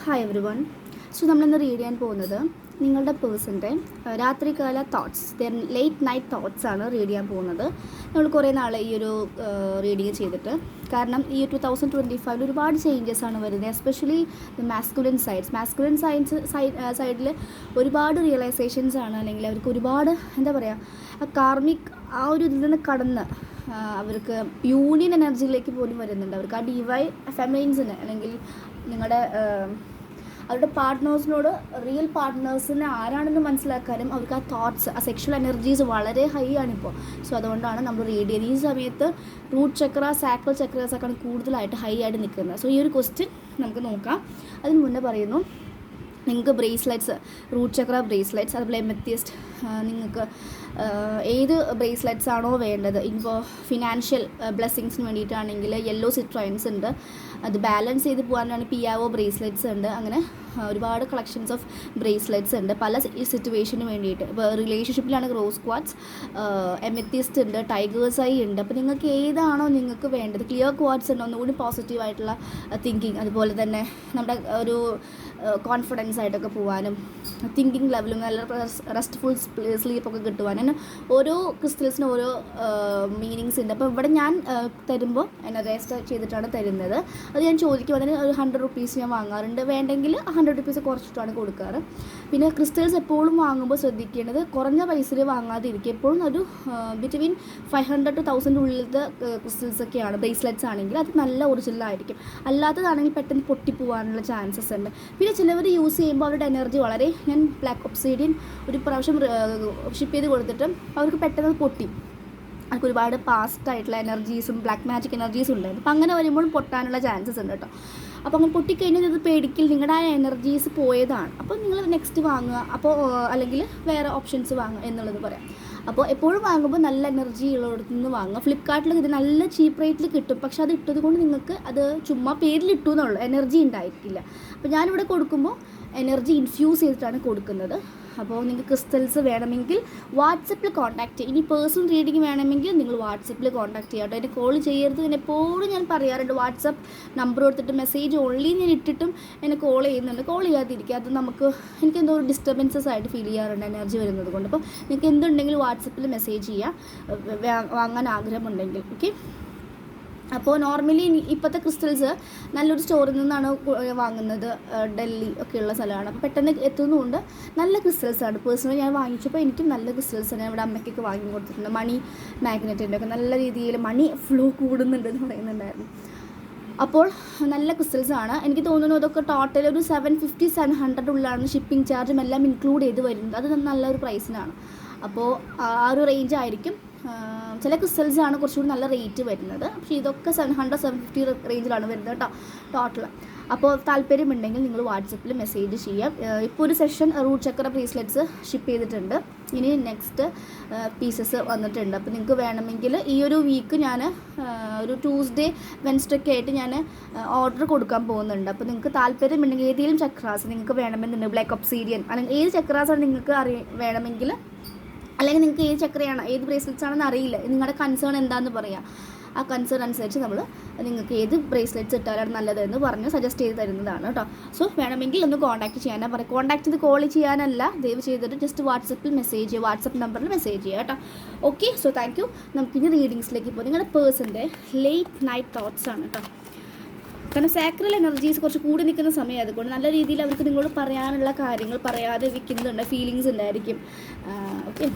Hi every one. So നമ്മളിന്ന് read ചെയ്യാൻ പോകുന്നത് നിങ്ങളുടെ പേഴ്സൻ്റെ രാത്രികാല തോട്ട്സ്, ലേറ്റ് നൈറ്റ് തോട്ട്സ് ആണ് റീഡ് ചെയ്യാൻ പോകുന്നത്. നമ്മൾ കുറേ നാൾ ഈ ഒരു റീഡിങ് ചെയ്തിട്ട്, കാരണം ഈ 2025 ഒരുപാട് ചേഞ്ചസ് ആണ് വരുന്നത്, എസ്പെഷ്യലി മാസ്കുലിൻ സൈഡിൽ ഒരുപാട് റിയലൈസേഷൻസ് ആണ്, അല്ലെങ്കിൽ അവർക്ക് ഒരുപാട് എന്താ പറയുക കാർമിക് ആ ഒരു ഇതിൽ നിന്ന് കടന്ന് അവർക്ക് യൂണിയൻ എനർജിയിലേക്ക് പോലും വരുന്നുണ്ട്. അവർക്ക് ആ ഡിവൈൻ ഫെമിനിൻസിന് അല്ലെങ്കിൽ നിങ്ങളുടെ അവരുടെ പാർട്ട്നേഴ്സിനോട് റിയൽ പാർട്ട്നേഴ്സിനെ ആരാണെന്ന് മനസ്സിലാക്കാനും അവർക്ക് ആ തോട്ട്സ്, ആ സെക്ഷൽ എനർജീസ് വളരെ ഹൈ ആണിപ്പോൾ. സോ അതുകൊണ്ടാണ് നമ്മൾ റീഡ് ചെയ്യുന്നത്. ഈ സമയത്ത് റൂട്ട് ചക്ര, സാക്രൽ ചക്രാസൊക്കെയാണ് കൂടുതലായിട്ട് ഹൈ ആയിട്ട് നിൽക്കുന്നത്. സോ ഈ ഒരു ക്വസ്റ്റ്യൻ നമുക്ക് നോക്കാം. അതിന് മുന്നേ പറയുന്നു, നിങ്ങൾക്ക് ബ്രേസ്ലെറ്റ്സ്, റൂട്ട് ചക്ര ബ്രേസ്ലെറ്റ്സ്, അതുപോലെ എമത്തിയസ്റ്റ്, നിങ്ങൾക്ക് ഏത് ബ്രേസ്ലെറ്റ്സ് ആണോ വേണ്ടത്. ഇപ്പോൾ ഫിനാൻഷ്യൽ ബ്ലെസ്സിങ്സിന് വേണ്ടിയിട്ടാണെങ്കിൽ യെല്ലോ സിട്രോയിൻസ് ഉണ്ട്, അത് ബാലൻസ് ചെയ്ത് പോകാനാണ് പിയാവോ ബ്രേസ്ലെറ്റ്സ് ഉണ്ട്. അങ്ങനെ ഒരുപാട് കളക്ഷൻസ് ഓഫ് ബ്രേസ്ലെറ്റ്സ് ഉണ്ട് പല സിറ്റുവേഷന് വേണ്ടിയിട്ട്. ഇപ്പോൾ റിലേഷൻഷിപ്പിലാണെങ്കിൽ റോസ് ക്വാർട്സ്, എമത്തിയസ്റ്റ് ഉണ്ട്, ടൈഗേഴ്സ് ഐ ഉണ്ട്. അപ്പോൾ നിങ്ങൾക്ക് ഏതാണോ നിങ്ങൾക്ക് വേണ്ടത്. ക്ലിയർ ക്വാർട്സ് ഉണ്ട്, ഒന്നുകൂടി പോസിറ്റീവായിട്ടുള്ള തിങ്കിങ്, അതുപോലെ തന്നെ നമ്മുടെ ഒരു കോൺഫിഡൻസ് ആയിട്ടൊക്കെ പോകാനും തിങ്കിങ് ലെവലും നല്ല റെസ്റ്റ്ഫുൾ സ്ലീപ്പൊക്കെ കിട്ടുവാനും അങ്ങനെ ഓരോ ക്രിസ്റ്റൽസിനും ഓരോ മീനിങ്സ് ഉണ്ട്. അപ്പോൾ ഇവിടെ ഞാൻ തരുമ്പോൾ എന്നെ രജിസ്റ്റർ ചെയ്തിട്ടാണ് തരുന്നത്. അത് ഞാൻ ചോദിക്കും, അതിന് ഒരു 100 റുപ്പീസ് ഞാൻ വാങ്ങാറുണ്ട്. വേണ്ടെങ്കിൽ 100 റുപ്പീസ് കുറച്ചിട്ടാണ് കൊടുക്കാറ്. പിന്നെ ക്രിസ്റ്റൽസ് എപ്പോഴും വാങ്ങുമ്പോൾ ശ്രദ്ധിക്കേണ്ടത് കുറഞ്ഞ പൈസയിൽ വാങ്ങാതിരിക്കും. എപ്പോഴും ഒരു ബിറ്റ്വീൻ 500 to 1000 ഉള്ളിലത്തെ ക്രിസ്റ്റൽസൊക്കെയാണ്. ബ്രേസ്ലെറ്റ്സ് ആണെങ്കിൽ അത് നല്ല ഒറിജിനലായിരിക്കും. അല്ലാത്തതാണെങ്കിൽ പെട്ടെന്ന് പൊട്ടിപ്പോകാനുള്ള ചാൻസസ് ഉണ്ട്. പിന്നെ ചിലവർ യൂസ് ചെയ്യുമ്പോൾ അവരുടെ എനർജി വളരെ, ഞാൻ ബ്ലാക്ക് ഒബ്സിഡിയൻ ഒരു പ്രാവശ്യം ഷിപ്പ് ചെയ്ത് കൊടുത്തിട്ട് അവർക്ക് പെട്ടെന്ന് പൊട്ടി. അവർക്ക് ഒരുപാട് പാസ്റ്റ് ആയിട്ടുള്ള എനർജീസും ബ്ലാക്ക് മാജിക് എനർജീസും ഉണ്ടായിരുന്നു. അപ്പോൾ അങ്ങനെ വരുമ്പോൾ പൊട്ടാനുള്ള ചാൻസസ് ഉണ്ട് കേട്ടോ. അപ്പോൾ അങ്ങനെ പൊട്ടിക്കഴിഞ്ഞാൽ ഇത് പേടിക്കൽ നിങ്ങളുടെ ആ എനർജീസ് പോയതാണ്. അപ്പോൾ നിങ്ങൾ നെക്സ്റ്റ് വാങ്ങുക, അപ്പോൾ അല്ലെങ്കിൽ വേറെ ഓപ്ഷൻസ് വാങ്ങുക എന്നുള്ളത് പറയാം. അപ്പോൾ എപ്പോഴും വാങ്ങുമ്പോൾ നല്ല എനർജി ഉള്ളിടത്തു നിന്ന് വാങ്ങുക. ഫ്ലിപ്കാർട്ടിൽ ഇത് നല്ല ചീപ്പ് റേറ്റിൽ കിട്ടും, പക്ഷെ അത് ഇട്ടത് കൊണ്ട് നിങ്ങൾക്ക് അത് ചുമ്മാ പേരിലിട്ടു എന്നുള്ളൂ, എനർജി ഉണ്ടായിരിക്കില്ല. അപ്പോൾ ഞാനിവിടെ കൊടുക്കുമ്പോൾ എനർജി ഇൻഫ്യൂസ് ചെയ്തിട്ടാണ് കൊടുക്കുന്നത്. അപ്പോൾ നിങ്ങൾക്ക് ക്രിസ്റ്റൽസ് വേണമെങ്കിൽ വാട്സപ്പിൽ കോൺടാക്ട് ചെയ്യുക. ഇനി പേഴ്സണൽ റീഡിങ് വേണമെങ്കിൽ നിങ്ങൾ വാട്സപ്പിൽ കോൺടാക്ട് ചെയ്യുക കേട്ടോ. എന്നെ കോൾ ചെയ്യരുത്. ഞാൻ എപ്പോഴും ഞാൻ പറയാറുണ്ട്, വാട്സപ്പ് നമ്പർ കൊടുത്തിട്ട് മെസ്സേജ് ഓൺലി ഞാൻ ഇട്ടിട്ടും എന്നെ കോൾ ചെയ്യുന്നുണ്ട്. കോൾ ചെയ്യാതിരിക്കുക, അത് എനിക്ക് എന്തോ ഒരു ഡിസ്റ്റർബൻസസ് ആയിട്ട് ഫീൽ ചെയ്യാറുണ്ട് എനർജി വരുന്നത് കൊണ്ട്. അപ്പോൾ നിങ്ങൾക്ക് എന്തുണ്ടെങ്കിലും വാട്സപ്പിൽ മെസ്സേജ് ചെയ്യുക വാങ്ങാൻ ആഗ്രഹമുണ്ടെങ്കിൽ. ഓക്കെ. അപ്പോൾ നോർമലി ഇപ്പോഴത്തെ ക്രിസ്റ്റൽസ് നല്ലൊരു സ്റ്റോറിൽ നിന്നാണ് വാങ്ങുന്നത്, ഡൽഹി ഒക്കെയുള്ള സ്ഥലമാണ്. അപ്പോൾ പെട്ടെന്ന് എത്തുന്നതുകൊണ്ട് നല്ല ക്രിസ്റ്റൽസാണ്. പേഴ്സണലി ഞാൻ വാങ്ങിച്ചപ്പോൾ എനിക്കും നല്ല ക്രിസ്റ്റൽസാണ്. ഇവിടെ അമ്മയ്ക്കൊക്കെ വാങ്ങി കൊടുത്തിട്ടുണ്ട്. മണി മാഗ്നറ്റിൻ്റെ ഒക്കെ നല്ല രീതിയിൽ മണി ഫ്ലോ കൂടുന്നുണ്ടെന്ന് പറയുന്നുണ്ടായിരുന്നു. അപ്പോൾ നല്ല ക്രിസ്റ്റൽസാണ്. എനിക്ക് തോന്നുന്നു അതൊക്കെ ടോട്ടൽ ഒരു 750-700 ഉള്ളിലാണ് ഷിപ്പിംഗ് ചാർജും എല്ലാം ഇൻക്ലൂഡ് ചെയ്ത് വരുന്നത്. അത് നല്ലൊരു പ്രൈസിനാണ്. അപ്പോൾ ആ ഒരു റേഞ്ച് ആയിരിക്കും. ചില ക്രിസ്റ്റൽസാണ് കുറച്ചുകൂടി നല്ല റേറ്റ് വരുന്നത്, പക്ഷേ ഇതൊക്കെ 700-750 റേഞ്ചിലാണ് വരുന്നത് കേട്ടോ ടോട്ടൽ. അപ്പോൾ താല്പര്യമുണ്ടെങ്കിൽ നിങ്ങൾ വാട്സപ്പിൽ മെസ്സേജ് ചെയ്യാം. ഇപ്പോൾ ഒരു സെഷൻ റൂട്ട് ചക്ര ബ്രേസ്ലെറ്റ്സ് ഷിപ്പ് ചെയ്തിട്ടുണ്ട്. ഇനി നെക്സ്റ്റ് പീസസ് വന്നിട്ടുണ്ട്. അപ്പോൾ നിങ്ങൾക്ക് വേണമെങ്കിൽ ഈ ഒരു വീക്ക് ഞാൻ ഒരു ട്യൂസ്ഡേ വെൻസ്ഡേ ഒക്കെ ആയിട്ട് ഞാൻ ഓർഡർ കൊടുക്കാൻ പോകുന്നുണ്ട്. അപ്പോൾ നിങ്ങൾക്ക് താല്പര്യമുണ്ടെങ്കിൽ ഏതെങ്കിലും ചക്രാസ് നിങ്ങൾക്ക് വേണമെന്നുണ്ട്, ബ്ലാക്ക് ഒബ്സിഡിയൻ അല്ലെങ്കിൽ ഏത് ചക്രാസാണ് നിങ്ങൾക്ക് വേണമെങ്കിൽ, അല്ലെങ്കിൽ നിങ്ങൾക്ക് ഏത് ചക്രയാണ് ഏത് ബ്രേസ്ലെറ്റ്സ് ആണെന്ന് അറിയില്ല, നിങ്ങളുടെ കൺസേൺ എന്താണെന്ന് പറയാം. ആ കൺസേൺ അനുസരിച്ച് നമ്മൾ നിങ്ങൾക്ക് ഏത് ബ്രേസ്ലെറ്റ്സ് ഇട്ടാലാണ് നല്ലതെന്ന് പറഞ്ഞ് സജസ്റ്റ് ചെയ്ത് തരുന്നതാണ് കേട്ടോ. സോ വേണമെങ്കിൽ ഒന്ന് കോൺടാക്ട് ചെയ്യാനാണ് പറയാം. കോൺടാക്ട് ചെയ്ത് കോൾ ചെയ്യാനല്ല, ദയവ് ചെയ്തിട്ട് ജസ്റ്റ് വാട്സപ്പിൽ മെസ്സേജ് ചെയ്യുക, വാട്സപ്പ് നമ്പറിൽ മെസ്സേജ് ചെയ്യുക കേട്ടോ. ഓക്കെ. So thank U. നമുക്കിനി റീഡിങ്സിലേക്ക് പോകും. നിങ്ങളുടെ പേഴ്സൻ്റെ ലേറ്റ് നൈറ്റ് തോട്ട്സ് ആണ് കേട്ടോ. കാരണം സാക്രൽ എനർജീസ് കുറച്ച് കൂടി നിൽക്കുന്ന സമയം, അതുകൊണ്ട് നല്ല രീതിയിൽ അവർക്ക് നിങ്ങളോട് പറയാനുള്ള കാര്യങ്ങൾ പറയാതെ വിൽക്കുന്നുണ്ട്, ഫീലിങ്സ് ഉണ്ടായിരിക്കും. ഓക്കെ,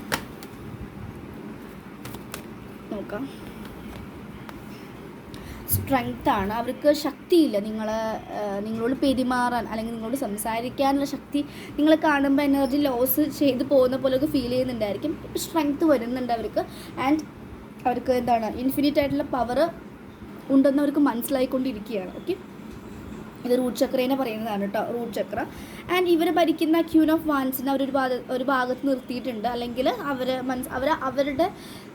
നോക്കാം. സ്ട്രെങ്ത് ആണ്, അവർക്ക് ശക്തിയില്ല നിങ്ങളോട് പെരുമാറാൻ അല്ലെങ്കിൽ നിങ്ങളോട് സംസാരിക്കാനുള്ള ശക്തി നിങ്ങളെ കാണുമ്പോൾ എനർജി ലോസ് ചെയ്ത് പോകുന്ന പോലെയൊക്കെ ഫീൽ ചെയ്യുന്നുണ്ടായിരിക്കും. ഇപ്പോൾ സ്ട്രെങ്ത് വരുന്നുണ്ട് അവർക്ക്. ആൻഡ് അവർക്ക് എന്താണ് ഇൻഫിനിറ്റ് ആയിട്ടുള്ള പവർ ഉണ്ടെന്ന് അവർക്ക് മനസ്സിലായിക്കൊണ്ടിരിക്കുകയാണ്. ഓക്കെ, ഇത് റൂട്ട് ചക്രേനെ പറയുന്നതാണ് കേട്ടോ, റൂട്ട് ചക്ര. ആൻഡ് ഇവരെ ഭരിക്കുന്ന ക്യൂൻ ഓഫ് വാൻസിനെ ഒരു ഭാഗത്ത് നിർത്തിയിട്ടുണ്ട്, അല്ലെങ്കിൽ അവരുടെ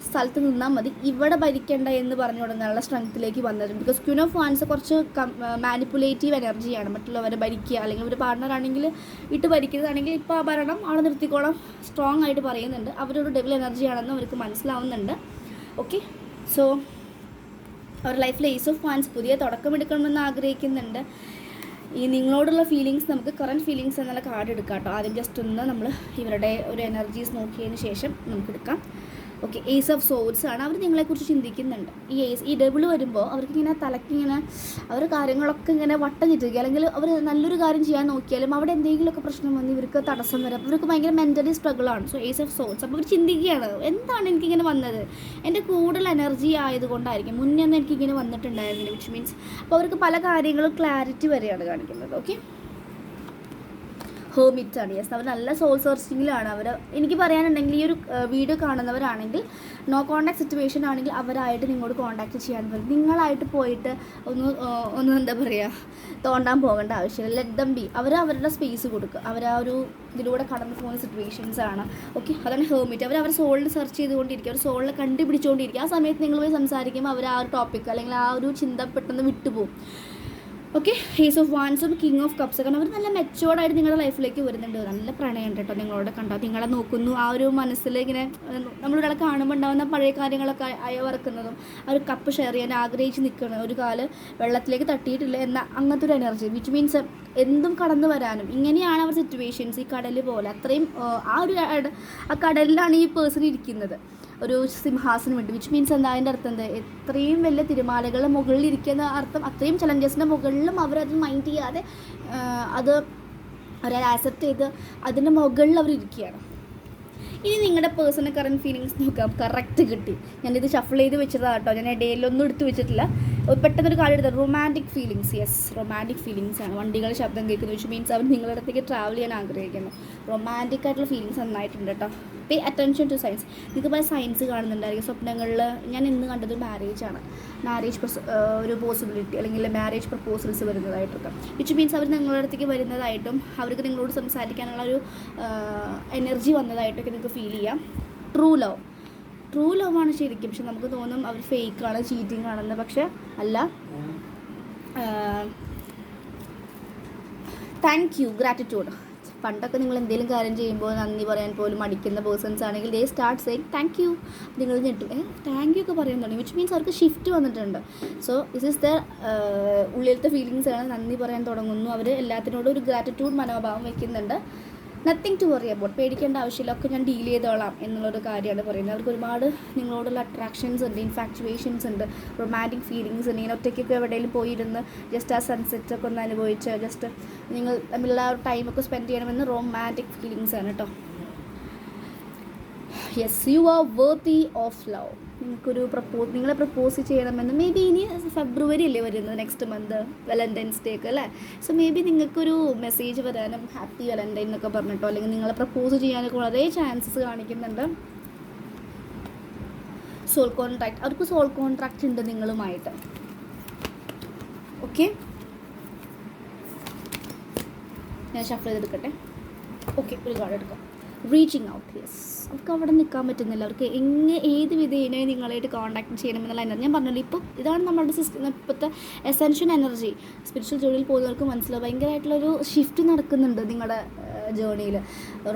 സ്ഥലത്ത് നിന്നാൽ മതി, ഇവിടെ ഭരിക്കേണ്ട എന്ന് പറഞ്ഞു തുടങ്ങാനുള്ള സ്ട്രെങ്ത്തിലേക്ക് വന്നിട്ടുണ്ട്. ബിക്കോസ് ക്യൂൻ ഓഫ് വാൻസ് കുറച്ച് മാനിപ്പുലേറ്റീവ് എനർജിയാണ്, മറ്റുള്ളവരെ ഭരിക്കുക. അല്ലെങ്കിൽ ഒരു പാർട്ണർ ആണെങ്കിൽ ഇട്ട് ഭരിക്കുന്നതാണെങ്കിൽ ഇപ്പോൾ ആ ഭരണം അവിടെ നിർത്തിക്കോളം സ്ട്രോങ് ആയിട്ട് പറയുന്നുണ്ട്. അവരൊരു ഡെവിൾ എനർജിയാണെന്ന് അവർക്ക് മനസ്സിലാവുന്നുണ്ട്. ഓക്കെ, സോ അവരുടെ ലൈഫിൽ ഏസ് ഓഫ് വാൻസ് പുതിയ തുടക്കമെടുക്കണമെന്ന് ആഗ്രഹിക്കുന്നുണ്ട്. ഈ നിങ്ങളോടുള്ള ഫീലിങ്സ് നമുക്ക് കറൻറ്റ് ഫീലിങ്സ് എന്നുള്ള കാർഡ് എടുക്കാം കേട്ടോ. ആദ്യം ജസ്റ്റ് ഒന്ന് നമ്മൾ ഇവരുടെ ഒരു എനർജീസ് നോക്കിയതിന് ശേഷം നമുക്ക് എടുക്കാം. ഓക്കെ, ഏസ് ഓഫ് സോൾസ് ആണ്. അവർ നിങ്ങളെക്കുറിച്ച് ചിന്തിക്കുന്നുണ്ട്. ഈ ഡബിൾ വരുമ്പോൾ അവർക്കിങ്ങനെ തലക്കിങ്ങനെ അവർ കാര്യങ്ങളൊക്കെ ഇങ്ങനെ വട്ടം ചുറ്റുക, അല്ലെങ്കിൽ അവർ നല്ലൊരു കാര്യം ചെയ്യാൻ നോക്കിയാലും അവിടെ എന്തെങ്കിലുമൊക്കെ പ്രശ്നം വന്ന് ഇവർക്ക് തടസ്സം വരാം. ഇവർക്ക് ഭയങ്കര മെൻ്റലി സ്ട്രഗിളാണ്. So ace of swords. അപ്പോൾ ഇവർ ചിന്തിക്കുകയാണ്, എന്താണ് എനിക്കിങ്ങനെ വന്നത്, എൻ്റെ കൂടുതൽ എനർജി ആയതുകൊണ്ടായിരിക്കും, മുന്നേ ഒന്നും എനിക്കിങ്ങനെ വന്നിട്ടുണ്ടായിരുന്നില്ല. വിച്ച് മീൻസ് അപ്പോൾ അവർക്ക് പല കാര്യങ്ങളും ക്ലാരിറ്റി വരെയാണ് കാണിക്കുന്നത്. ഓക്കെ, ഹെർമിറ്റാണ്. യെസ്, അവർ നല്ല സോൾ സെർച്ചിങ്ങിലാണ്. അവർ എനിക്ക് പറയാനുണ്ടെങ്കിൽ ഈ ഒരു വീഡിയോ കാണുന്നവരാണെങ്കിൽ നോ കോൺടാക്ട് സിറ്റുവേഷൻ ആണെങ്കിൽ അവരായിട്ട് നിങ്ങളോട് കോൺടാക്ട് ചെയ്യാൻ പറ്റും. നിങ്ങളായിട്ട് പോയിട്ട് ഒന്ന് എന്താ പറയുക, തോണ്ടാൻ പോകേണ്ട ആവശ്യമില്ല. Let them B. അവരുടെ സ്പേസ് കൊടുക്കുക. അവർ ആ ഒരു ഇതിലൂടെ കടന്നു പോകുന്ന സിറ്റുവേഷൻസ് ആണ്. ഓക്കെ, അതാണ് ഹെർമിറ്റ്. അവർ സോളിൽ സെർച്ച് ചെയ്തുകൊണ്ടിരിക്കുക, അവർ സോളിൽ കണ്ടുപിടിച്ചുകൊണ്ടിരിക്കുക. ആ സമയത്ത് നിങ്ങൾ പോയി സംസാരിക്കുമ്പോൾ അവർ ആ ഒരു ടോപ്പിക്ക് അല്ലെങ്കിൽ ആ ഒരു ചിന്ത പെട്ടെന്ന് വിട്ടുപോകും. ഓക്കെ, ഏസ് ഓഫ് വാൻസും കിങ് ഓഫ് കപ്സ്. കാരണം അവർ നല്ല മെച്ചോർഡായിട്ട് നിങ്ങളുടെ ലൈഫിലേക്ക് വരുന്നുണ്ട്. നല്ല പ്രണയമുണ്ട് കേട്ടോ നിങ്ങളോട് കണ്ടാൽ. നിങ്ങളെ നോക്കുന്നു, ആ ഒരു മനസ്സിൽ ഇങ്ങനെ നമ്മളിവിടെ കാണുമ്പോൾ ഉണ്ടാകുന്ന പഴയ കാര്യങ്ങളൊക്കെ അയവറക്കുന്നതും ആ ഒരു കപ്പ് ഷെയർ ചെയ്യാൻ ആഗ്രഹിച്ച് നിൽക്കണം. ഒരു കാല് വെള്ളത്തിലേക്ക് തട്ടിയിട്ടില്ല എന്ന അങ്ങനത്തെ ഒരു എനർജി. വിച്ച് മീൻസ് എന്തും കടന്നു വരാനും ഇങ്ങനെയാണ് അവർ സിറ്റുവേഷൻസ്. ഈ കടൽ പോലെ അത്രയും ആ കടലിലാണ് ഈ പേഴ്സൺ ഇരിക്കുന്നത്, ഒരു സിംഹാസനം ഉണ്ട്. വിച്ച് മീൻസ് എന്താ, അതിൻ്റെ അർത്ഥം എന്താ, എത്രയും വലിയ തിരമാലകളുടെ മുകളിൽ ഇരിക്കുന്ന അർത്ഥം. അത്രയും ചലഞ്ചസിൻ്റെ മുകളിലും അവരത് മൈൻഡ് ചെയ്യാതെ അത് അവരത് ആക്സെപ്റ്റ് ചെയ്ത് അതിൻ്റെ മുകളിൽ അവർ ഇരിക്കുകയാണ്. ഇനി നിങ്ങളുടെ പേഴ്സണൽ കറൻറ്റ് ഫീലിങ്സ് നോക്കാം. കറക്റ്റ് കിട്ടി. ഞാനിത് ഷഫിൾ ചെയ്ത് വെച്ചതാണ് കേട്ടോ, ഞാൻ ഇടയിലൊന്നും എടുത്ത് വെച്ചിട്ടില്ല. പെട്ടെന്നൊരു കാര്യം എടുത്തത് romantic feelings. Yes, romantic feelings ആണ്. വണ്ടികളുടെ ശബ്ദം കേൾക്കുന്നത്, വിച്ച് മീൻസ് അവർ നിങ്ങളുടെ അടുത്തേക്ക് ട്രാവൽ ചെയ്യാൻ ആഗ്രഹിക്കുന്നു. റൊമാൻറ്റിക് ആയിട്ടുള്ള ഫീലിങ്സ് നന്നായിട്ടുണ്ട് കേട്ടോ. Pay attention two science. നിങ്ങൾക്ക് പല സയൻസ് കാണുന്നുണ്ടായിരിക്കും സ്വപ്നങ്ങളിൽ. ഞാൻ ഇന്ന് കണ്ടത് മാരേജ് ഒരു പോസിബിലിറ്റി അല്ലെങ്കിൽ മാരേജ് പ്രപ്പോസൽസ് വരുന്നതായിട്ടൊക്കെ. വിച്ച് മീൻസ് അവർ നിങ്ങളുടെ അടുത്തേക്ക് വരുന്നതായിട്ടും അവർക്ക് നിങ്ങളോട് സംസാരിക്കാനുള്ള ഒരു എനർജി വന്നതായിട്ടൊക്കെ നിങ്ങൾക്ക് ഫീൽ ചെയ്യാം. ട്രൂ ലവ് ആണ് ശരിക്കും. പക്ഷെ നമുക്ക് തോന്നും അവർ ഫേക്കാണ്, ചീറ്റിംഗ് ആണെന്ന്. പക്ഷെ അല്ല. Thank you, gratitude. പണ്ടൊക്കെ നിങ്ങൾ എന്തെങ്കിലും കാര്യം ചെയ്യുമ്പോൾ നന്ദി പറയാൻ പോലും മടിക്കുന്ന പേഴ്സൺസ് ആണെങ്കിൽ ദേ സ്റ്റാർട്ട് സെയിങ് താങ്ക് യു. നിങ്ങൾ ഞെട്ടും, താങ്ക് യു ഒക്കെ പറയാൻ തുടങ്ങി. വിച്ച് മീൻസ് അവർക്ക് ഷിഫ്റ്റ് വന്നിട്ടുണ്ട്. സോ ദിസ് ഈസ് ദ ഉള്ളിലത്തെ ഫീലിങ്സാണ്. നന്ദി പറയാൻ തുടങ്ങുന്നു. അവർ എല്ലാത്തിനോടും ഒരു ഗ്രാറ്റിറ്റ്യൂഡ് മനോഭാവം വയ്ക്കുന്നുണ്ട്. Nothing to worry about. പേടിക്കേണ്ട ആവശ്യമില്ല, ഒക്കെ ഞാൻ ഡീൽ ചെയ്തോളാം എന്നുള്ളൊരു കാര്യമാണ് പറയുന്നത്. അവർക്ക് ഒരുപാട് നിങ്ങളോടുള്ള അട്രാക്ഷൻസ് ഉണ്ട്, ഇൻഫാക്ച്വേഷൻസ് ഉണ്ട്, റൊമാൻറ്റിക് ഫീലിങ്സ് ഉണ്ട്. ഇങ്ങനെ ഒറ്റയ്ക്കൊക്കെ എവിടെയെങ്കിലും പോയിരുന്ന് ജസ്റ്റ് ആ സൺസെറ്റൊക്കെ ഒന്ന് അനുഭവിച്ച് ജസ്റ്റ് നിങ്ങൾ തമ്മിലുള്ള ആ ഒരു ടൈമൊക്കെ സ്പെൻഡ് ചെയ്യണമെന്ന് റൊമാൻറ്റിക് ഫീലിങ്സ് ആണ് കേട്ടോ. Yes, you are worthy of love. നിങ്ങളെ പ്രപ്പോസ് ചെയ്യണമെന്ന് മേ ബി ഇനി ഫെബ്രുവരി അല്ലേ വരുന്നത്, നെക്സ്റ്റ് മന്ത് വാലന്റൈൻസ് ഡേക്ക് അല്ലേ. സോ മേ ബി നിങ്ങൾക്കൊരു മെസ്സേജ് വരാനും ഹാപ്പി വാലന്റൈൻ എന്നൊക്കെ പറഞ്ഞിട്ടോ അല്ലെങ്കിൽ നിങ്ങളെ പ്രപ്പോസ് ചെയ്യാനൊക്കെ വളരെ ചാൻസസ് കാണിക്കുന്നുണ്ട്. Soul contract. അവർക്ക് സോൾ കോൺട്രാക്റ്റ് ഉണ്ട് നിങ്ങളുമായിട്ട്. ഓക്കെ, ഞാൻ ഷഫിൾ ചെയ്തെടുക്കട്ടെ. ഓക്കെ, ഒരു കാർഡ് എടുക്കാം. Reaching out. യെസ്, അവർക്ക് അവിടെ നിൽക്കാൻ പറ്റുന്നില്ല. അവർക്ക് ഏത് വിധേനെ നിങ്ങളായിട്ട് കോൺടാക്ട് ചെയ്യണമെന്നുള്ള എനർജി ഞാൻ പറഞ്ഞല്ലോ. ഇപ്പോൾ ഇതാണ് നമ്മുടെ ഇപ്പോഴത്തെ എസെൻഷ്യൽ എനർജി. സ്പിരിച്വൽ ജേണിയിൽ പോകുന്നവർക്ക് മനസ്സിലാവും ഭയങ്കരമായിട്ടുള്ളൊരു ഷിഫ്റ്റ് നടക്കുന്നുണ്ട് നിങ്ങളുടെ ജേണിയിൽ.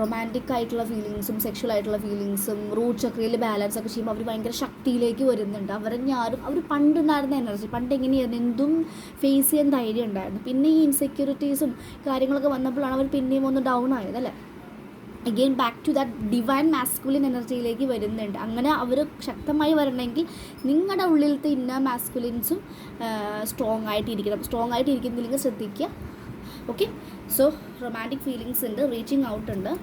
റൊമാൻറ്റിക് ആയിട്ടുള്ള ഫീലിങ്സും സെക്ഷൽ ആയിട്ടുള്ള ഫീലിങ്സും റൂട്ട് ചക്രയിൽ ബാലൻസ് ഒക്കെ ചെയ്യുമ്പോൾ അവർ ഭയങ്കര ശക്തിയിലേക്ക് വരുന്നുണ്ട്. അവർ പണ്ടുണ്ടായിരുന്ന എനർജി, പണ്ട് എങ്ങനെയായിരുന്നു, എന്തും ഫേസ് ചെയ്യാൻ ധൈര്യം ഉണ്ടായിരുന്നു. പിന്നെ ഈ ഇൻസെക്യൂരിറ്റീസും കാര്യങ്ങളൊക്കെ വന്നപ്പോഴാണ് അവർ പിന്നെയും ഒന്ന് ഡൗൺ ആയത് അല്ലേ. Again back to that divine masculine എനർജിയിലേക്ക് വരുന്നുണ്ട്. അങ്ങനെ അവർ ശക്തമായി വരണമെങ്കിൽ നിങ്ങളുടെ ഉള്ളിലത്തെ ഇന്നർ മാസ്കുലിൻസും സ്ട്രോങ് ആയിട്ടിരിക്കുന്നില്ലെങ്കിൽ ശ്രദ്ധിക്കുക. ഓക്കെ, സോ റൊമാൻറ്റിക് ഫീലിങ്സ് ഉണ്ട്, റീച്ചിങ് ഔട്ട് ഉണ്ട്.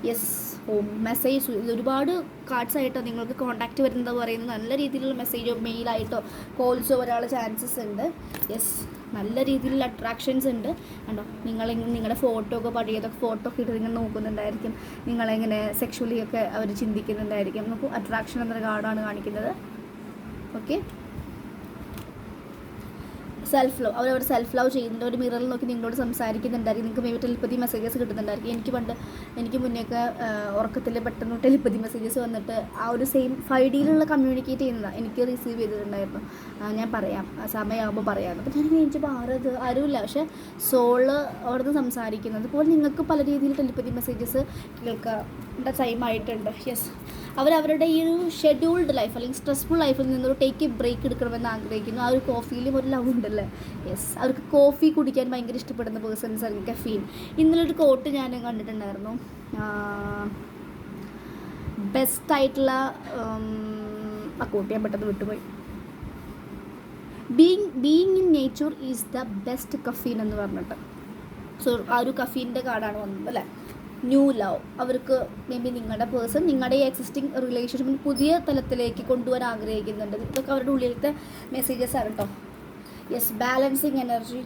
യെസ്, മെസ്സേജ് ഒരുപാട് കാർഡ്സ് ആയിട്ടോ നിങ്ങൾക്ക് കോൺടാക്റ്റ് വരുന്നത് പറയുന്നത് നല്ല രീതിയിലുള്ള മെസ്സേജോ മെയിലായിട്ടോ കോൾസോ വരാനുള്ള ചാൻസസ് ഉണ്ട്. യെസ്, നല്ല രീതിയിലുള്ള അട്രാക്ഷൻസ് ഉണ്ട്. കണ്ടോ, നിങ്ങളുടെ ഫോട്ടോ ഒക്കെ പഴയതൊക്കെ ഫോട്ടോ ഒക്കെ ഇട്ട് നിങ്ങൾ നോക്കുന്നുണ്ടായിരിക്കും. നിങ്ങളെങ്ങനെ സെക്ഷുവലി ഒക്കെ അവർ ചിന്തിക്കുന്നുണ്ടായിരിക്കും. നമുക്ക് അട്രാക്ഷൻ എന്നൊരു കാർഡാണ് കാണിക്കുന്നത്. Okay, self love. അവരവിടെ സെൽഫ് ലവ് ചെയ്യുന്നുണ്ട്. ഒരു മിററിൽ നോക്കി നിങ്ങളോട് സംസാരിക്കുന്നുണ്ടായിരിക്കും. നിങ്ങൾക്ക് മേബി ടെലിപ്പതി മെസ്സേജസ് കിട്ടുന്നുണ്ടായിരിക്കും. എനിക്ക് മുന്നേയൊക്കെ ഉറക്കത്തിൽ പെട്ടെന്ന് ടെലിപ്പതി മെസ്സേജസ് വന്നിട്ട് ആ ഒരു സെയിം 5Dയിലുള്ള കമ്മ്യൂണിക്കേറ്റ് ചെയ്യുന്നതാണ് എനിക്ക് റിസീവ് ചെയ്തിട്ടുണ്ടായിരുന്നു. ഞാൻ പറയാം, സമയമാകുമ്പോൾ പറയാം. അപ്പോൾ ഞാൻ ചോദിച്ചപ്പോൾ ആരുമില്ല. പക്ഷേ സോള് അവിടുന്ന് സംസാരിക്കുന്നത്. അതുപോലെ നിങ്ങൾക്ക് പല രീതിയിൽ ടെലിപ്പതി മെസ്സേജസ് കേൾക്കേണ്ട ടൈമായിട്ടുണ്ട്. യെസ്, അവരവരുടെ ഈ ഒരു ഷെഡ്യൂൾഡ് ലൈഫ് അല്ലെങ്കിൽ സ്ട്രെസ്ഫുൾ ലൈഫിൽ നിന്നൊരു ടേക്ക് എ ബ്രേക്ക് എടുക്കണമെന്ന് ആഗ്രഹിക്കുന്നു. ആ ഒരു കോഫിയിലും ഒരു ലവ് ഉണ്ടല്ലേ. യെസ്, അവർക്ക് കോഫി കുടിക്കാൻ ഭയങ്കര ഇഷ്ടപ്പെടുന്ന പേഴ്സൺസ് ആണ് കഫീൻ. ഇന്നലൊരു കോട്ട് ഞാൻ കണ്ടിട്ടുണ്ടായിരുന്നു. ബെസ്റ്റായിട്ടുള്ള ആ കോട്ട് ഞാൻ പെട്ടെന്ന് വിട്ടുപോയി. Being in nature is the best caffeine എന്ന് പറഞ്ഞിട്ട്. സോ ആ ഒരു കഫീൻ്റെ കാർഡാണ് വന്നത് അല്ലേ. ന്യൂ ലവ്, അവർക്ക് മേ ബി നിങ്ങളുടെ പേഴ്സൺ നിങ്ങളുടെ ഈ എക്സിസ്റ്റിംഗ് റിലേഷൻഷിപ്പിന് പുതിയ തലത്തിലേക്ക് കൊണ്ടുവരാൻ ആഗ്രഹിക്കുന്നുണ്ട്. ഇതൊക്കെ അവരുടെ ഉള്ളിലത്തെ മെസ്സേജസ് ആണ് കേട്ടോ. Yes, balancing energy.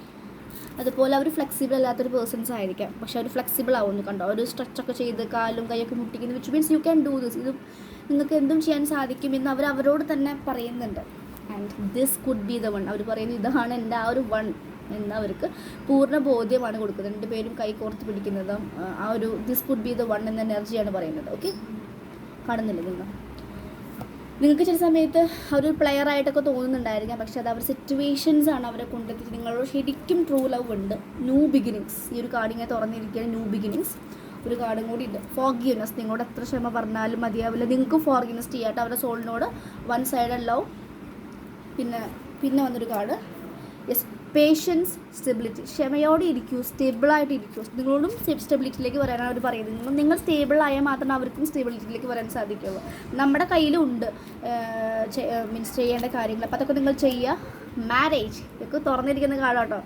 അതുപോലെ അവർ ഫ്ലെക്സിബിൾ അല്ലാത്തൊരു പേഴ്സൺസ് ആയിരിക്കാം, പക്ഷെ അവർ ഫ്ലെക്സിബിൾ ആവുന്നു കണ്ടോ. ഒരു സ്ട്രെച്ചൊക്കെ ചെയ്ത് കാലും കൈയൊക്കെ മുട്ടിക്കുന്നു, which means you can do this. ഇത് നിങ്ങൾക്ക് എന്തും ചെയ്യാൻ സാധിക്കുമെന്ന് അവരോട് തന്നെ പറയുന്നുണ്ട്. And this could be the one. അവർ പറയുന്നത് ഇതാണ് എൻ്റെ ആ ഒരു വൺ എന്ന് അവർക്ക് പൂർണ്ണ ബോധ്യമാണ് കൊടുക്കുന്നത്. രണ്ടുപേരും കൈ കോർത്ത് പിടിക്കുന്നതും ആ ഒരു this could be the one എന്ന എനർജിയാണ് പറയുന്നത്. ഓക്കെ, കാണുന്നില്ല നിങ്ങൾക്ക് ചില സമയത്ത് ഒരു പ്ലെയർ ആയിട്ടൊക്കെ തോന്നുന്നുണ്ടായിരിക്കാം, പക്ഷെ അത് അവർ സിറ്റുവേഷൻസ് ആണ് അവരെ കൊണ്ടെത്തിച്ച് നിങ്ങളോട് ശരിക്കും ട്രൂ ലവ് ഉണ്ട്. ന്യൂ ബിഗിനിങ്സ്, ഈ ഒരു കാർഡ് ഇങ്ങനെ തുറന്നിരിക്കുകയാണ്. New beginnings. ഒരു കാർഡും കൂടി ഉണ്ട്, ഫോർഗീവ്നെസ്. നിങ്ങളോട് എത്ര ക്ഷമ പറഞ്ഞാലും മതിയാവില്ല, നിങ്ങൾക്ക് ഫോർഗീവ്നെസ് ചെയ്യാട്ടോ അവരുടെ സോളിനോട്. One sided love. പിന്നെ വന്നൊരു കാർഡ് യെസ്, പേഷ്യൻസ്, സ്റ്റെബിലിറ്റി. ക്ഷമയോടെ ഇരിക്കൂ, സ്റ്റേബിളായിട്ട് ഇരിക്കൂ. നിങ്ങളോടും സ്റ്റെബിലിറ്റിയിലേക്ക് വരാനാണ് അവർ പറയുന്നത്. നിങ്ങൾ സ്റ്റേബിളായാൽ മാത്രമേ അവർക്കും സ്റ്റെബിലിറ്റിയിലേക്ക് വരാൻ സാധിക്കുള്ളൂ. നമ്മുടെ കയ്യിലുണ്ട് മീൻസ് ചെയ്യേണ്ട കാര്യങ്ങൾ, അപ്പോൾ അതൊക്കെ നിങ്ങൾ ചെയ്യുക. മാരേജ്, ഇതൊക്കെ തുറന്നിരിക്കുന്ന കാർഡാട്ടോ,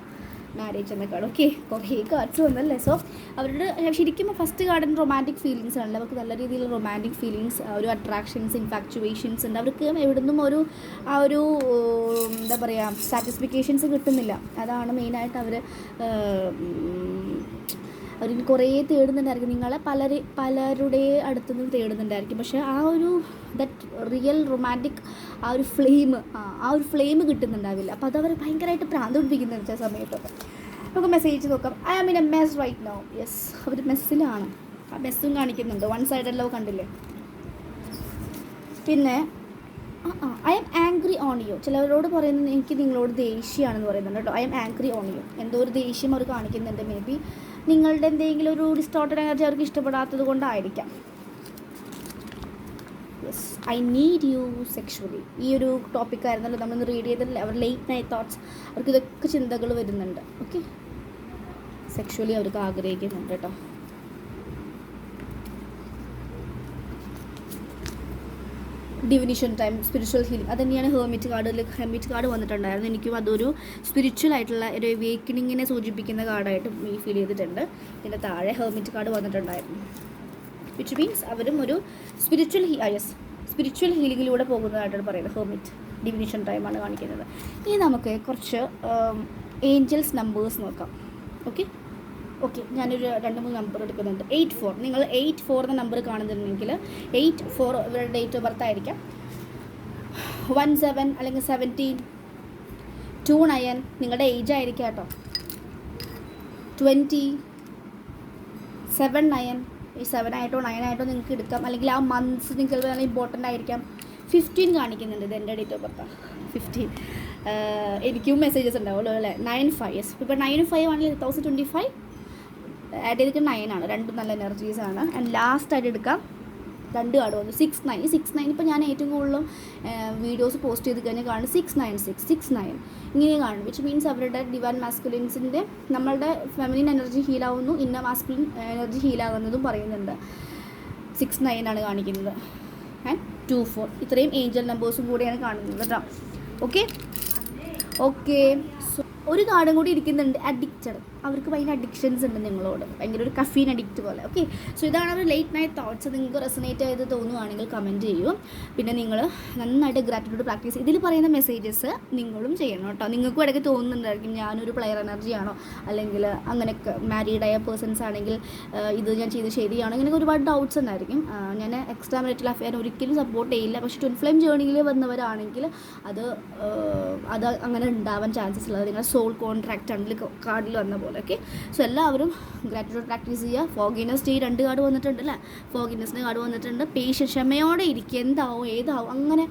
മാരേജ് എന്ന കാർഡ്. ഓക്കെ, കുറേ കാർഡ്സ് വന്നല്ലേ. സോ അവരുടെ ശരിക്കും ഫസ്റ്റ് കാർഡിന് റൊമാൻറ്റിക് ഫീലിങ്സ് ആണല്ലോ. അവർക്ക് നല്ല രീതിയിൽ റൊമാൻറ്റിക് ഫീലിങ്സ്, ഒരു അട്രാക്ഷൻസ്, ഇൻഫാക്ച്വേഷൻസ് ഉണ്ട്. അവർക്ക് എവിടുന്നും ആ ഒരു എന്താ പറയുക സാറ്റിസ്ഫിക്കേഷൻസ് കിട്ടുന്നില്ല. അതാണ് മെയിനായിട്ട് അവരിന് കുറേ തേടുന്നുണ്ടായിരിക്കും. നിങ്ങളെ പലരുടെ അടുത്തുനിന്നും തേടുന്നുണ്ടായിരിക്കും. പക്ഷേ ആ ഒരു ദറ്റ് റിയൽ റൊമാൻറ്റിക് ആ ഒരു ഫ്ലെയിം കിട്ടുന്നുണ്ടാവില്ല. അപ്പോൾ അതവർ ഭയങ്കരമായിട്ട് ഭ്രാന്ത് പിടിപ്പിക്കുന്നുണ്ട് ചില സമയത്തൊക്കെ. നമുക്ക് മെസ്സേജ് നോക്കാം. I am in a mess right now. Yes, അവർ മെസ്സിലാണ്. ആ മെസ്സും കാണിക്കുന്നുണ്ട്. വൺ സൈഡഡ് ലവ് കണ്ടില്ലേ. പിന്നെ I am angry on you. ചിലവരോട് പറയുന്നത് എനിക്ക് നിങ്ങളോട് ദേഷ്യമാണെന്ന് പറയുന്നുണ്ട് കേട്ടോ. I am angry on you. എന്തോ ഒരു ദേഷ്യം അവർ കാണിക്കുന്നുണ്ട്. മേ ബി നിങ്ങളുടെ എന്തെങ്കിലും ഒരു ഡിസ്റ്റോർട്ടഡ് എനർജി അവർക്ക് ഇഷ്ടപ്പെടാത്തത് കൊണ്ടായിരിക്കാം. Yes, I need you sexually. ഈ ഒരു ടോപ്പിക്കായിരുന്നല്ലോ നമ്മളൊന്ന് റീഡ് ചെയ്തിട്ടില്ല. അവർ ലേറ്റ് നൈറ്റ് തോട്ട്സ്, അവർക്ക് ഇതൊക്കെ ചിന്തകൾ വരുന്നുണ്ട്. ഓക്കെ, സെക്ഷുവലി അവർക്ക് ആഗ്രഹിക്കുന്നുണ്ട് കേട്ടോ. ഡിവിനിഷൻ ടൈം, സ്പിരിച്വൽ ഹീലിംഗ്, അത് തന്നെയാണ് ഹെർമിറ്റ് കാർഡ് വന്നിട്ടുണ്ടായിരുന്നു. എനിക്കും അതൊരു സ്പിരിച്വൽ ആയിട്ടുള്ള ഒരു വേക്കനിങ്ങിനെ സൂചിപ്പിക്കുന്ന കാർഡായിട്ട് ഫീൽ ചെയ്തിട്ടുണ്ട്. ഇതിൻ്റെ താഴെ ഹെർമിറ്റ് കാർഡ് വന്നിട്ടുണ്ടായിരുന്നു, വിച്ച് മീൻസ് അവരും ഒരു സ്പിരിച്വൽ ഹീലിങ്ങിലൂടെ പോകുന്നതായിട്ടാണ് പറയുന്നത്. ഹെർമിറ്റ് ഡിവിനിഷൻ ടൈമാണ് കാണിക്കുന്നത്. ഇനി നമുക്ക് കുറച്ച് ഏഞ്ചൽസ് നമ്പേഴ്സ് നോക്കാം. ഓക്കെ, ഞാനൊരു 2-3 നമ്പർ എടുക്കുന്നുണ്ട്. 84, നിങ്ങൾ 84 എന്ന നമ്പർ കാണുന്നുണ്ടെങ്കിൽ 84 ഇവരുടെ ഡേറ്റ് ഓഫ് ബർത്ത് ആയിരിക്കാം. 17 അല്ലെങ്കിൽ 17, 29 നിങ്ങളുടെ ഏജ് ആയിരിക്കാം കേട്ടോ. 20, 7-9, ഈ 7 ആയിട്ടോ 9 ആയിട്ടോ നിങ്ങൾക്ക് എടുക്കാം. അല്ലെങ്കിൽ ആ മന്ത്സ് നിങ്ങൾക്ക് നല്ല ഇമ്പോർട്ടൻ്റ് ആയിരിക്കാം. 15 കാണിക്കുന്നുണ്ട്, ഇത് എൻ്റെ ഡേറ്റ് ഓഫ് ബർത്താണ്. 15 എനിക്കും മെസ്സേജസ് ഉണ്ടാവുമല്ലോ അല്ലേ. 95, ഇപ്പോൾ 95 ആണെങ്കിൽ 2025 ആഡ് ചെയ്തിട്ട് 9 ആണ്. രണ്ടും നല്ല എനർജീസാണ്. ആൻഡ് ലാസ്റ്റ് ആയിട്ട് എടുക്കാം 2 കാർഡ് വന്നു. 69 ഇപ്പോൾ ഞാൻ ഏറ്റവും കൂടുതലും വീഡിയോസ് പോസ്റ്റ് ചെയ്ത് കഴിഞ്ഞാൽ കാണും 696 ഇങ്ങനെ കാണും. വിച്ച് മീൻസ് അവരുടെ ഡിവൈൻ മാസ്കുലിൻസിൻ്റെ നമ്മളുടെ ഫെമിനിൻ എനർജി ഹീലാവുന്നു, ഇന്ന മാസ്കുലിൻ എനർജി ഹീലാകുന്നതും പറയുന്നുണ്ട്. 69 ആണ് കാണിക്കുന്നത്. ആൻഡ് 24 ഇത്രയും ഏഞ്ചൽ നമ്പേഴ്സും കൂടെയാണ് കാണുന്നത് കേട്ടോ. ഓക്കെ സോ ഒരു കാർഡും കൂടി ഇരിക്കുന്നുണ്ട്, അഡിക്റ്റഡ്. അവർക്ക് ഭയങ്കര അഡിക്ഷൻസ് ഉണ്ട് നിങ്ങളോട്, ഭയങ്കര ഒരു കഫീൻ അഡിക്റ്റ് പോലെ. ഓക്കെ, സോ ഇതാണ് ഒരു ലേറ്റ് നൈറ്റ് തോട്ട്സ്. നിങ്ങൾക്ക് റെസനേറ്റ് ചെയ്ത് തോന്നുവാണെങ്കിൽ കമൻറ്റ് ചെയ്യൂ. പിന്നെ നിങ്ങൾ നന്നായിട്ട് ഗ്രാറ്റിറ്റ്യൂഡ് പ്രാക്ടീസ്. ഇതിൽ പറയുന്ന മെസ്സേജസ് നിങ്ങളും ചെയ്യണം കേട്ടോ. നിങ്ങൾക്കും ഇടയ്ക്ക് തോന്നുന്നുണ്ടായിരിക്കും ഞാനൊരു പ്ലെയർ എനർജിയാണോ, അല്ലെങ്കിൽ അങ്ങനെയൊക്കെ മാരീഡായ പേഴ്സൺസ് ആണെങ്കിൽ ഇത് ഞാൻ ചെയ്ത് ശരിയാണോ, ഇങ്ങനെയൊക്കെ ഒരുപാട് ഡൗട്ട്സ് ഉണ്ടായിരിക്കും. ഞാൻ എക്സ്ട്രാ മാരിറ്റൽ അഫെയർ ഒരിക്കലും സപ്പോർട്ട് ചെയ്യില്ല. പക്ഷേ ട്വിൻ ഫ്ലെയിം ജേർണിയിൽ വന്നവരാണെങ്കിൽ അത് അങ്ങനെ ഉണ്ടാവാൻ ചാൻസസ് ഉള്ളത് നിങ്ങളുടെ സോൾ കോൺട്രാക്റ്റ് ആണ് കാർഡിൽ വന്ന പോലെ. പോലെ. ഓക്കെ, സോ എല്ലാവരും ഗ്രാറ്റിറ്റ്യൂഡ് പ്രാക്ടീസ് ചെയ്യുക. ഫോഗിനെസ് ഡേ 2 കാർഡ് വന്നിട്ടുണ്ട് അല്ലേ, ഫോഗിനെസ്സിൻ്റെ കാർഡ് വന്നിട്ടുണ്ട്. പേഷ്യൻ ക്ഷമയോടെ ഇരിക്കുക, എന്താവും ഏതാവും അങ്ങനെ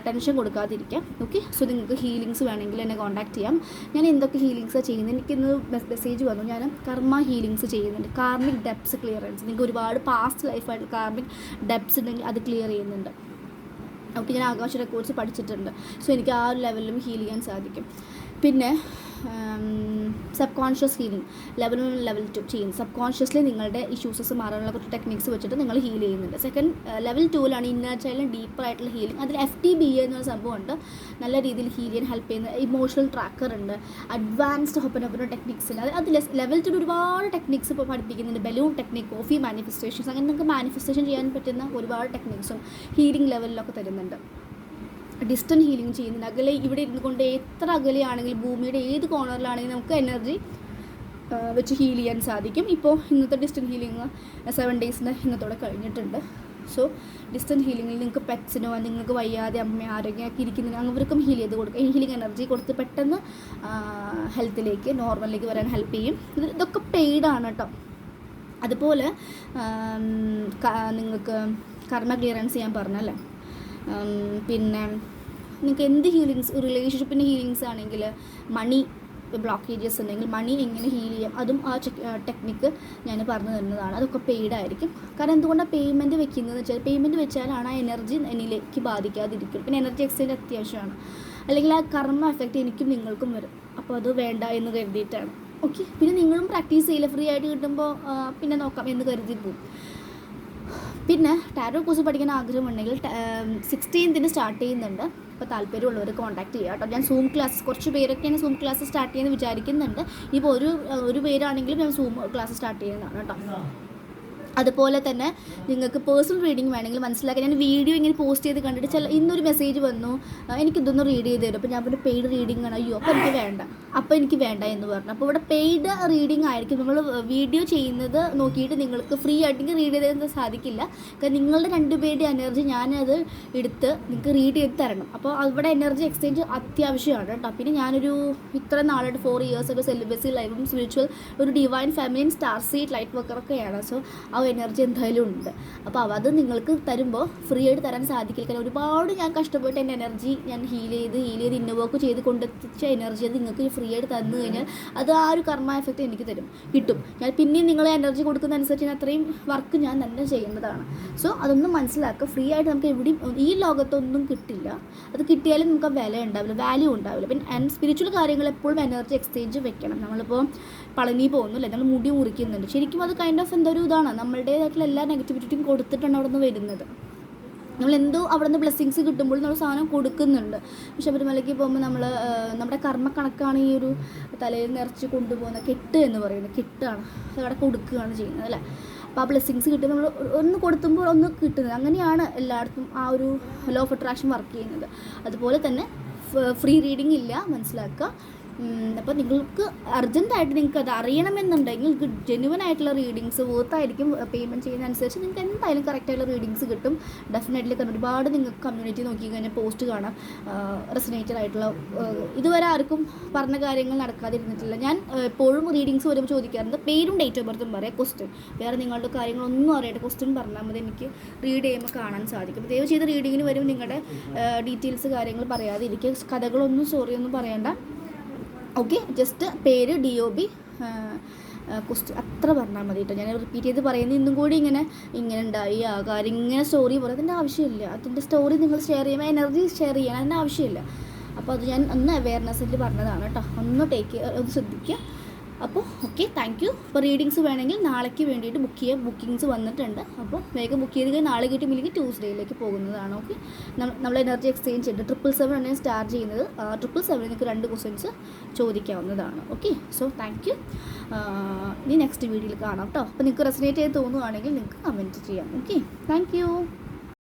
ടെൻഷൻ കൊടുക്കാതിരിക്കാം. ഓക്കെ, സോ നിങ്ങൾക്ക് ഹീലിങ്സ് വേണമെങ്കിൽ എന്നെ കോൺടാക്ട് ചെയ്യാം. ഞാൻ എന്തൊക്കെ ഹീലിങ്സാണ് ചെയ്യുന്നത്, എനിക്കിന്ന് മെസ്സേജ് വന്നു, ഞാൻ കർമ്മ ഹീലിങ്സ് ചെയ്യുന്നുണ്ട്. കാർമിക് ഡെപ്സ് ക്ലിയറൻസ്, നിങ്ങൾക്ക് ഒരുപാട് പാസ്റ്റ് ലൈഫായിട്ട് കാർമിക് ഡെപ്സ് ഉണ്ടെങ്കിൽ അത് ക്ലിയർ ചെയ്യുന്നുണ്ട്. ഓക്കെ, ഞാൻ ആകാശ റെക്കോർഡ്സ് പഠിച്ചിട്ടുണ്ട്. സോ എനിക്ക് ആ ഒരു ലെവലിലും ഹീൽ ചെയ്യാൻ സാധിക്കും. പിന്നെ sub conscious healing level 1 level 2 ചെയ്യും. സബ് കോൺഷ്യസ്ലി നിങ്ങളുടെ ഇഷ്യൂസസ് മാറാനുള്ള കുറച്ച് ടെക്നിക്സ് വെച്ചിട്ട് നിങ്ങൾ ഹീൽ ചെയ്യുന്നുണ്ട്. സെക്കൻഡ് ലെവൽ 2ലാണ് ഇന്നർ ചൈൽഡിൽ ഡീപ്പറായിട്ടുള്ള ഹീലിംഗ്. അതിൽ FTBA എന്നൊരു സംഭവമുണ്ട്, നല്ല രീതിയിൽ ഹീൽ ചെയ്യാൻ ഹെൽപ്പ് ചെയ്യുന്ന ഇമോഷണൽ ട്രാക്കർ ഉണ്ട്, അഡ്വാൻസ്ഡ് ഹൊപ്പനൊപ്പന ടെക്നിക്സ് ഉണ്ട്. അത് ലെവൽ 2 ഒരുപാട് ടെക്നിക്സ് ഇപ്പോൾ പഠിപ്പിക്കുന്നുണ്ട്. ബലൂൺ ടെക്നിക്, കോഫി മാനിഫെസ്റ്റേഷൻസ്, അങ്ങനെ നിങ്ങൾക്ക് മാനിഫെസ്റ്റേഷൻ ചെയ്യാൻ പറ്റുന്ന ഒരുപാട് ടെക്നിക്സും ഹീലിംഗ് ലെവലിലൊക്കെ തരുന്നുണ്ട്. ഡിസ്റ്റൻറ്റ് ഹീലിംഗ് ചെയ്യുന്നുണ്ട്. അകലെ ഇവിടെ ഇരുന്ന് കൊണ്ട് എത്ര അകലെയാണെങ്കിലും ഭൂമിയുടെ ഏത് കോർണറിലാണെങ്കിലും നമുക്ക് എനർജി വെച്ച് ഹീൽ ചെയ്യാൻ സാധിക്കും. ഇപ്പോൾ ഇന്നത്തെ ഡിസ്റ്റൻറ്റ് ഹീലിംഗ് 7 ഡേയ്സിൻ്റെ ഇന്നത്തോടെ കഴിഞ്ഞിട്ടുണ്ട്. സോ ഡിസ്റ്റൻറ്റ് ഹീലിങ്ങിൽ നിങ്ങൾക്ക് പെറ്റ്സിനോ നിങ്ങൾക്ക് വയ്യാതെ അമ്മ ആരോഗ്യമൊക്കെ ഇരിക്കുന്നതിന് അവർക്കും ഹീൽ ചെയ്ത് കൊടുക്കുക. ഈ ഹീലിംഗ് എനർജി കൊടുത്ത് പെട്ടെന്ന് ഹെൽത്തിലേക്ക് നോർമലിലേക്ക് വരാൻ ഹെൽപ്പ് ചെയ്യും. ഇതൊക്കെ പെയ്ഡാണ് കേട്ടോ. അതുപോലെ നിങ്ങൾക്ക് കർമ്മ ക്ലിയറൻസ് ഞാൻ പറഞ്ഞല്ലേ. പിന്നെ നിങ്ങൾക്ക് എന്ത് ഹീലിങ്സ്, റിലേഷൻഷിപ്പിൻ്റെ ഹീലിങ്സ് ആണെങ്കിൽ, മണി ബ്ലോക്കേജസ് ഉണ്ടെങ്കിൽ മണി എങ്ങനെ ഹീൽ ചെയ്യാം അതും ആ ടെക്നിക്ക് ഞാൻ പറഞ്ഞു തരുന്നതാണ്. അതൊക്കെ പെയ്ഡായിരിക്കും. കാരണം എന്തുകൊണ്ടാണ് പേയ്മെൻറ്റ് വെക്കുന്നതെന്ന് വെച്ചാൽ പേയ്മെൻറ്റ് വെച്ചാലാണ് ആ എനർജി എന്നിലേക്ക് ബാധിക്കാതിരിക്കും. പിന്നെ എനർജി എക്സ്ചേഞ്ച് അത്യാവശ്യമാണ്, അല്ലെങ്കിൽ ആ കർമ്മ എഫക്റ്റ് എനിക്കും നിങ്ങൾക്കും വരും. അപ്പോൾ അത് വേണ്ട എന്ന് കരുതിയിട്ടാണ്. ഓക്കെ, പിന്നെ നിങ്ങളും പ്രാക്ടീസ് ചെയ്യില്ല, ഫ്രീ ആയിട്ട് കിട്ടുമ്പോൾ പിന്നെ നോക്കാം എന്ന് കരുതി പോകും. പിന്നെ ടാരോ കോഴ്സ് പഠിക്കാൻ ആഗ്രഹമുണ്ടെങ്കിൽ 16th സ്റ്റാർട്ട് ചെയ്യുന്നുണ്ട്. അപ്പോൾ താല്പര്യമുള്ളവർ കോൺടാക്ട് ചെയ്യുക കേട്ടോ. ഞാൻ സൂം ക്ലാസ്, കുറച്ച് പേരൊക്കെയാണ് സൂം ക്ലാസ് സ്റ്റാർട്ട് ചെയ്യുന്നത് വിചാരിക്കുന്നുണ്ട്. ഇപ്പോൾ ഒരു പേരാണെങ്കിലും ഞാൻ സൂം ക്ലാസ് സ്റ്റാർട്ട് ചെയ്യുന്നതാണ് കേട്ടോ. അതുപോലെ തന്നെ നിങ്ങൾക്ക് പേഴ്സണൽ റീഡിങ് വേണമെങ്കിൽ മനസ്സിലാക്കാൻ ഞാൻ വീഡിയോ ഇങ്ങനെ പോസ്റ്റ് ചെയ്ത് കണ്ടിട്ട് ഇന്നൊരു മെസ്സേജ് വന്നു, എനിക്കിതൊന്ന് റീഡ് ചെയ്ത് തരും. അപ്പോൾ ഞാൻ പിന്നെ പെയ്ഡ് റീഡിംഗ് ആണ്, അയ്യോ അപ്പോൾ എനിക്ക് വേണ്ട എന്ന് പറഞ്ഞു. അപ്പോൾ ഇവിടെ പെയ്ഡ് റീഡിംഗ് ആയിരിക്കും. നമ്മൾ വീഡിയോ ചെയ്യുന്നത് നോക്കിയിട്ട് നിങ്ങൾക്ക് ഫ്രീ ആയിട്ട് റീഡ് ചെയ്ത് സാധിക്കില്ല. കാരണം നിങ്ങളുടെ 2 പേരുടെ എനർജി ഞാനത് എടുത്ത് നിങ്ങൾക്ക് റീഡ് ചെയ്ത് തരണം. അപ്പോൾ അവിടെ എനർജി എക്സ്ചേഞ്ച് അത്യാവശ്യമാണ് കേട്ടോ. പിന്നെ ഞാനൊരു ഇത്ര നാളായിട്ട് 4 years ഒരു സെലിബസി ലൈഫും സ്പിരിച്വൽ ഒരു divine feminine star seed light വർക്കറൊക്കെയാണ്. സോ ആ എനർജി എന്തായാലും ഉണ്ട്. അപ്പോൾ അത് നിങ്ങൾക്ക് തരുമ്പോൾ ഫ്രീ ആയിട്ട് തരാൻ സാധിക്കില്ല. കാരണം ഒരുപാട് ഞാൻ കഷ്ടപ്പെട്ട് എൻ്റെ എനർജി ഞാൻ ഹീൽ ചെയ്ത് ഇന്നോവർക്ക് ചെയ്ത് കൊണ്ടെത്തിച്ച എനർജി അത് നിങ്ങൾക്ക് ഫ്രീ ആയിട്ട് തന്നു കഴിഞ്ഞാൽ അത് ആ ഒരു കർമ്മ എഫക്റ്റ് എനിക്ക് കിട്ടും. ഞാൻ പിന്നെയും നിങ്ങളെ എനർജി കൊടുക്കുന്ന അനുസരിച്ച് അത്രയും വർക്ക് ഞാൻ തന്നെ ചെയ്യുന്നതാണ്. സോ അതൊന്നും മനസ്സിലാക്കുക. ഫ്രീ ആയിട്ട് നമുക്ക് എവിടെയും ഈ ലോകത്തൊന്നും കിട്ടില്ല. അത് കിട്ടിയാലും നമുക്ക് വില ഉണ്ടാവില്ല, വാല്യൂ ഉണ്ടാവില്ല. പിന്നെ സ്പിരിച്വൽ കാര്യങ്ങൾ എപ്പോഴും എനർജി എക്സ്ചേഞ്ച് വെക്കണം. നമ്മളിപ്പോൾ പളനി പോകുന്നില്ല, നമ്മൾ മുടി മുറിക്കുന്നുണ്ട്, ശരിക്കും അത് കൈൻഡ് ഓഫ് എന്തൊരു ഇതാണ്. നമ്മളുടേതായിട്ടുള്ള എല്ലാ നെഗറ്റിവിറ്റിയും കൊടുത്തിട്ടാണ് അവിടെ നിന്ന് വരുന്നത്. നമ്മളെന്തോ അവിടെ നിന്ന് ബ്ലെസ്സിങ്സ് കിട്ടുമ്പോൾ നമ്മൾ സാധനം കൊടുക്കുന്നുണ്ട്. ശബരിമലയ്ക്ക് പോകുമ്പോൾ നമ്മുടെ കർമ്മ കണക്കാണ് ഈ ഒരു തലയിൽ നിറച്ച് കൊണ്ടുപോകുന്ന കെട്ട് എന്ന് പറയുന്നത്. കെട്ടാണ് അതവിടെ കൊടുക്കുകയാണ് ചെയ്യുന്നത് അല്ലേ. അപ്പോൾ ആ ബ്ലെസ്സിങ്സ് കിട്ടുമ്പോൾ നമ്മൾ ഒന്ന് കൊടുത്തുമ്പോൾ ഒന്ന് കിട്ടുന്നത്. അങ്ങനെയാണ് എല്ലായിടത്തും ആ ഒരു ലോ ഓഫ് അട്രാക്ഷൻ വർക്ക് ചെയ്യുന്നത്. അതുപോലെ തന്നെ ഫ്രീ റീഡിംഗ് ഇല്ല, മനസ്സിലാക്കുക. അപ്പോൾ നിങ്ങൾക്ക് അർജൻറ്റായിട്ട് നിങ്ങൾക്ക് അത് അറിയണമെന്നുണ്ടെങ്കിൽ നിങ്ങൾക്ക് ജെന്യുവൻ ആയിട്ടുള്ള റീഡിങ്സ് വർത്തായിരിക്കും. പേയ്മെൻറ്റ് ചെയ്യുന്നതനുസരിച്ച് നിങ്ങൾക്ക് എന്തായാലും കറക്റ്റായിട്ടുള്ള റീഡിങ്സ് കിട്ടും ഡെഫിനറ്റ്ലി. കാരണം ഒരുപാട് നിങ്ങൾക്ക് കമ്മ്യൂണിറ്റി നോക്കി കഴിഞ്ഞാൽ പോസ്റ്റ് കാണാം റെസനേറ്റഡ് ആയിട്ടുള്ള. ഇതുവരെ ആർക്കും പറഞ്ഞ കാര്യങ്ങൾ നടക്കാതിരുന്നിട്ടില്ല. ഞാൻ എപ്പോഴും റീഡിങ്സ് വരുമ്പോൾ ചോദിക്കാറുണ്ട് പേരും ഡേറ്റ് ഓഫ് ബർത്തും പറയാം, ക്വസ്റ്റ്യൻ. വേറെ നിങ്ങളുടെ കാര്യങ്ങളൊന്നും അറിയാതെ ക്വസ്റ്റ്യൻ പറഞ്ഞാൽ മതി, എനിക്ക് റീഡ് ചെയ്യുമ്പോൾ കാണാൻ സാധിക്കും. ദയവ് ചെയ്ത് റീഡിങ്ങിന് വരും നിങ്ങളുടെ ഡീറ്റെയിൽസ് കാര്യങ്ങൾ പറയാതിരിക്കുക. കഥകളൊന്നും സ്റ്റോറിയൊന്നും പറയണ്ട. ഓക്കെ, ജസ്റ്റ് പേര് DOB ക്വസ്റ്റ്യൻ അത്ര പറഞ്ഞാൽ മതി കേട്ടോ. ഞാൻ റിപ്പീറ്റ് ചെയ്ത് പറയുന്നത് ഇന്നും കൂടി ഇങ്ങനെ ഉണ്ടായി ആ കാര്യം ഇങ്ങനെ സ്റ്റോറി പറയും, അതിൻ്റെ ആവശ്യമില്ല. അതിൻ്റെ സ്റ്റോറി നിങ്ങൾ ഷെയർ ചെയ്യുമ്പോൾ എനർജി ഷെയർ ചെയ്യാൻ അതിൻ്റെ ആവശ്യമില്ല. അപ്പോൾ അത് ഞാൻ ഒന്ന് അവെയർനെസ്സിൽ പറഞ്ഞതാണ് കേട്ടോ. ഒന്ന് ശ്രദ്ധിക്കുക. അപ്പോൾ ഓക്കെ, താങ്ക് യു. അപ്പോൾ റീഡിങ്സ് വേണമെങ്കിൽ നാളേക്ക് വേണ്ടിയിട്ട് ബുക്കിങ്സ് വന്നിട്ടുണ്ട്. അപ്പോൾ വേഗം ബുക്ക് ചെയ്ത് കഴിഞ്ഞാൽ നാളെ കിട്ടുമില്ലെങ്കിൽ ട്യൂസ്ഡേയിലേക്ക് പോകുന്നതാണ്. ഓക്കെ, നമ്മൾ എനർജി എക്സ്ചേഞ്ച് ഉണ്ട്. 777 ആണ് സ്റ്റാർട്ട് ചെയ്യുന്നത്. 777 നിങ്ങൾക്ക് 2 ക്വസ്റ്റ്യൻസ് ചോദിക്കാവുന്നതാണ്. Okay, so thank you. ഇനി നെക്സ്റ്റ് വീഡിയോയിൽ കാണാം കേട്ടോ. അപ്പോൾ നിങ്ങൾക്ക് റെസനേറ്റ് ചെയ്ത് തോന്നുകയാണെങ്കിൽ നിങ്ങൾക്ക് കമൻറ്റ് ചെയ്യാം. Okay, thank you.